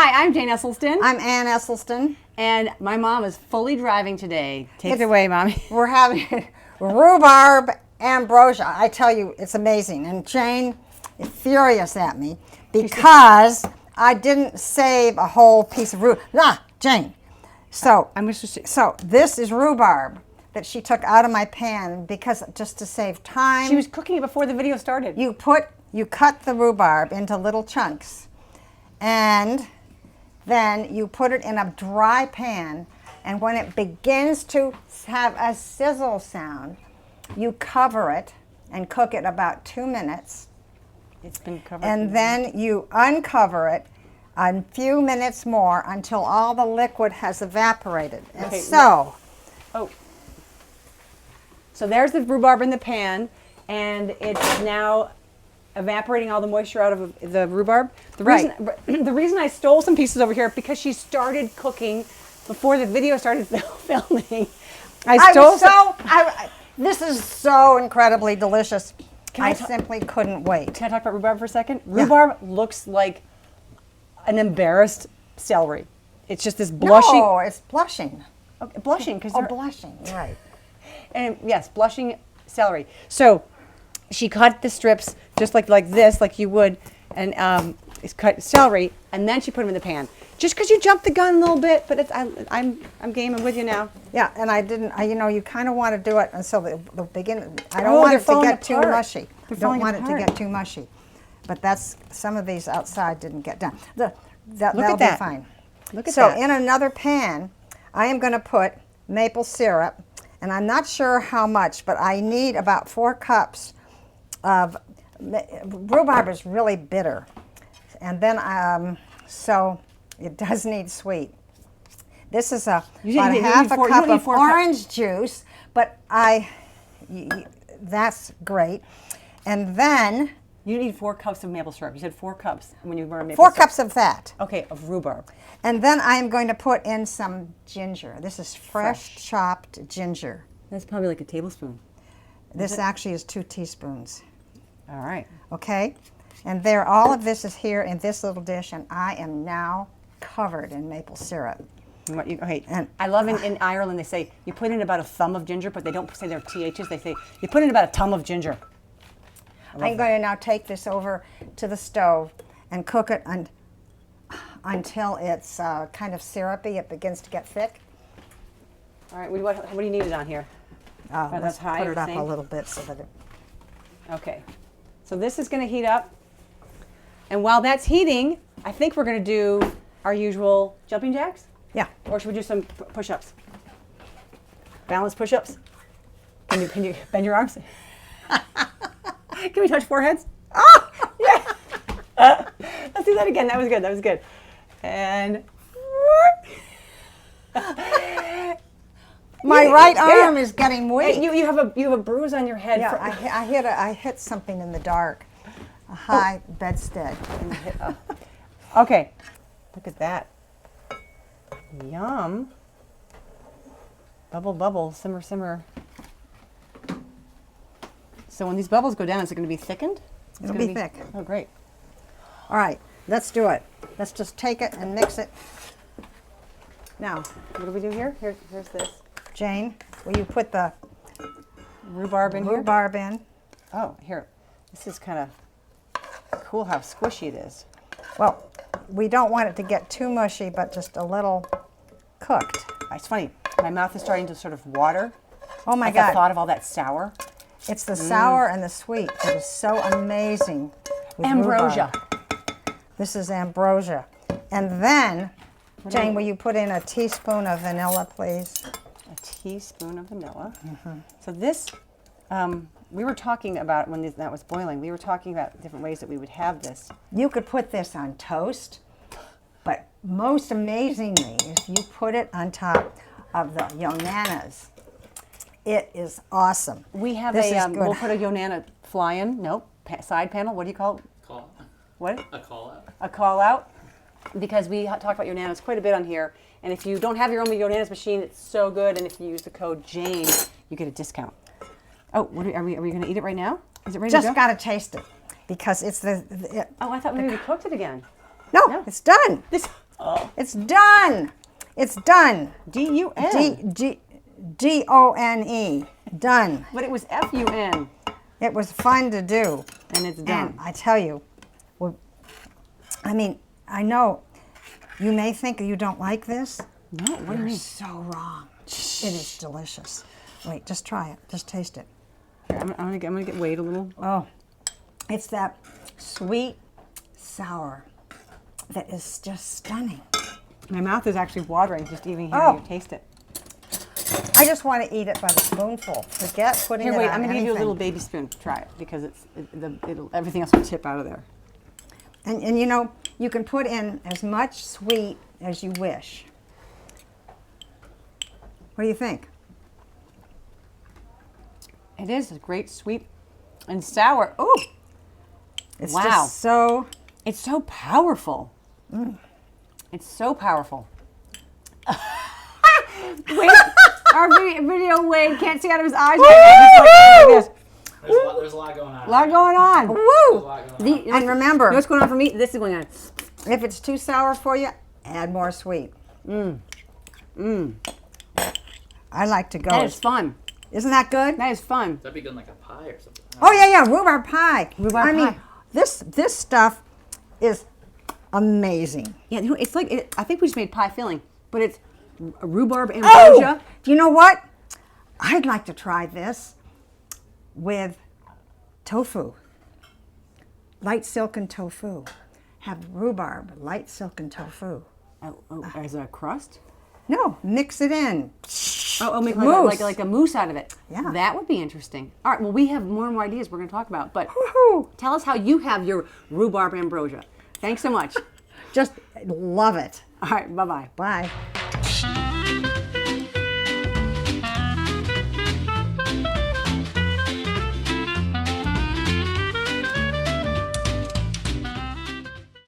Hi, I'm Jane Esselstyn. I'm Ann Esselstyn. And my mom is fully driving today. Take it away, Mommy. We're having rhubarb ambrosia. I tell you, it's amazing. And Jane is furious at me because I didn't save a whole piece of rhubarb. Jane. So this is rhubarb that she took out of my pan because just to save time. She was cooking it before the video started. You cut the rhubarb into little chunks, and then you put it in a dry pan, and when it begins to have a sizzle sound, you cover it and cook it about 2 minutes. It's been covered. And then you uncover it a few minutes more until all the liquid has evaporated. And so there's the rhubarb in the pan, and it's now evaporating all the moisture out of the rhubarb. The reason I stole some pieces over here because she started cooking before the video started filming. This is so incredibly delicious. I simply couldn't wait. Can I talk about rhubarb for a second? Rhubarb looks like an embarrassed celery. It's just this blushing. No, it's blushing. Okay, blushing because blushing, right? And yes, blushing celery. So she cut the strips just like this, like you would, and it's cut celery, and then she put them in the pan. Just because you jumped the gun a little bit, but I'm game. I'm with you now. Yeah, and I didn't. You kind of want to do it until the beginning. I don't want it to get too mushy. Don't want it to get too mushy. But some of these outside didn't get done. That'll be fine. Look at that. So in another pan, I am going to put maple syrup, and I'm not sure how much, but I need about 4 cups of rhubarb is really bitter, and then so it does need sweet. This is about half a cup of orange juice, but that's great. And then you need 4 cups of maple syrup. You said 4 cups when you were maple syrup. 4 cups of that. Okay, of rhubarb. And then I am going to put in some ginger. This is fresh chopped ginger. That's probably like a tablespoon. This actually is 2 teaspoons. All right. Okay. And all of this is here in this little dish, and I am now covered in maple syrup. And I love in Ireland they say you put in about a thumb of ginger, but they don't say their THs. They say you put in about a thumb of ginger. I'm going to now take this over to the stove and cook it until it's kind of syrupy. It begins to get thick. All right. What do you need it on here? Let's put it up a little bit so that it. Okay. So this is going to heat up. And while that's heating, I think we're going to do our usual jumping jacks. Yeah. Or should we do some push-ups? Balance push-ups? Can you bend your arms? Can we touch foreheads? Oh, yeah. Let's do that again. That was good. That was good. And my right arm is getting weak. You have a bruise on your head. Yeah, I hit something in the dark. A high bedstead. Okay. Look at that. Yum. Bubble, bubble, simmer, simmer. So when these bubbles go down, is it going to be thickened? It'll be thick. Oh, great. All right, let's do it. Let's just take it and mix it. Now, what do we do here? Here's this. Jane, will you put the rhubarb in here? Rhubarb in. Oh, here. This is kind of cool how squishy it is. Well, we don't want it to get too mushy, but just a little cooked. It's funny. My mouth is starting to sort of water. Oh my God. The thought of all that sour. It's the sour and the sweet that is so amazing with Ambrosia. Rhubarb. This is ambrosia. And then, Jane, will you put in a teaspoon of vanilla, please? A teaspoon of vanilla. Mm-hmm. So this, we were talking about when that was boiling, we were talking about different ways that we would have this. You could put this on toast, but most amazingly is you put it on top of the yonanas. It is awesome. We have we'll put a Yonana fly-in, side panel. What do you call it? Call. What? A call out. A call out. Because we talk about Yonanas quite a bit on here. And if you don't have your own Yonanas machine, it's so good. And if you use the code Jane, you get a discount. Oh, are we going to eat it right now? Is it ready to go? Just got to taste it because it's I thought maybe we cooked it again. No, it's done. It's done. It's done. D-U-N. D-O-N-E. Done. But it was F-U-N. It was fun to do. And it's done. And I tell you, well, I mean, I know you may think you don't like this. No, what do you You're mean? so wrong. It is delicious. Wait, just try it. Just taste it. Here, I'm gonna get weighed a little. Oh, it's that sweet, sour that is just stunning. My mouth is actually watering just even hearing you taste it. I just want to eat it by the spoonful. Forget putting Here, it wait. on I'm gonna give you a anything. little baby spoon. Try it because everything else will tip out of there. And you know, you can put in as much sweet as you wish. What do you think? It is a great sweet and sour. Oh, It's wow. just so. It's so powerful. It's so powerful. Wait, our video Wade can't see out of his eyes right now. He's like this. There's a lot going on. A lot going on. There's a Woo! lot going on. And remember, You know what's going on for me? This is going on. if it's too sour for you, add more sweet. I like to go. That is fun. Isn't that good? That is fun. That'd be good in like a pie or something. Oh yeah, rhubarb pie. Rhubarb I mean, pie. this stuff is amazing. Yeah, you know, it's like I think we just made pie filling, but it's rhubarb ambrosia. Do you know what? I'd like to try this with tofu. Light silken tofu. Have rhubarb, light silken tofu. As a crust. No, mix it in. Make Mousse. like a mousse out of it. Yeah. That would be interesting. All right, well, we have more and more ideas we're going to talk about, but Woohoo! tell us how you have your rhubarb ambrosia. Thanks so much. Just love it. All right, bye-bye. Bye.